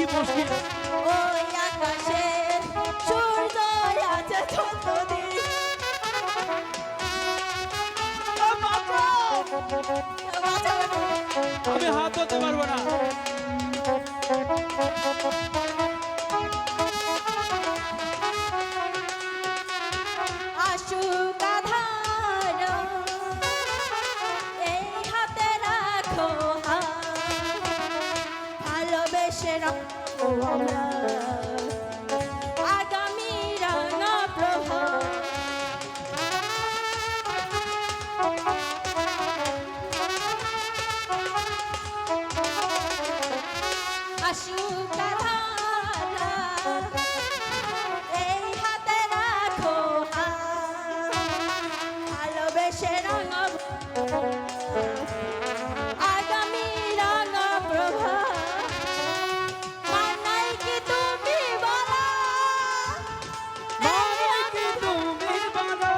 কি মুশকিল ওই আকাশে সূর্য আছে যতদিন। আমি হাত ধরতে পারবো না। আশুক আধার এই হাতে রাখো ভালোবেসে রাখো আমরা আগামী রাঙা প্রভাত। আশুক আধার এই হাতে রাখো ভালোবেসে রাঙা আগামী রাঙা প্রভা। মানাই কি তুমি বলো মানাইকে তুমি বলো।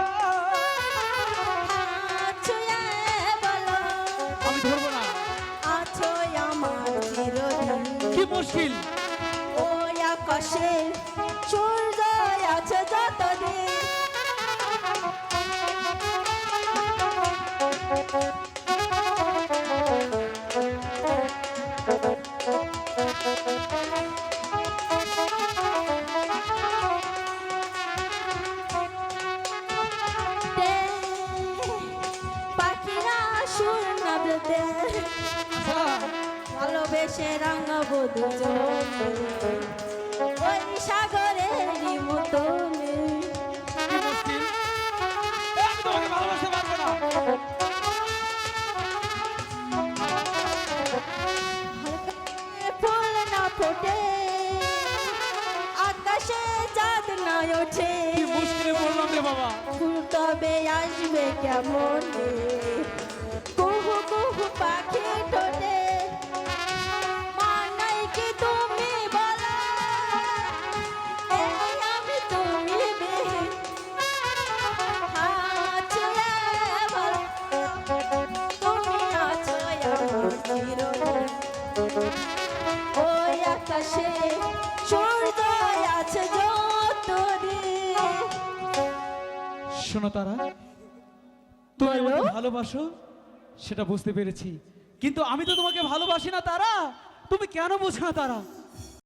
ছুঁয়ে বলো আমি ধরবো না। আছো আমার চিরদিন। কি মুশকিল ওই আকাশে সূর্য আছে যতদিন। পাখিরা সুর নাচতে ভালোবেসে রাঙাবো দুজনে ওই সাগরেরই মতনে। কি মুশকিল আমি তোমাকে ভালোবাসতে পারবো না। ফুল না ফোটে আকাশে চাঁদ না ওঠে কি মুশকিলে বললাম রে বাবা। ফুল তবে আসবে কেমন কুহু কুহু পাখি ঠোঁটে। মানাই কি তুমি বলো এই আমি তুমি বিহীন। হাত ছুঁয়ে বলো তুমি আছো আমার চিরদিন। ওই আকাশে সূর্য আছে যতদিন। শোনো তারা, তুমি বলো। আমাকে ভালোবাসো সেটা বুঝতে পেরেছি, কিন্তু আমি তো তোমাকে ভালোবাসি না তারা। তুমি কেন বোঝো না তারা?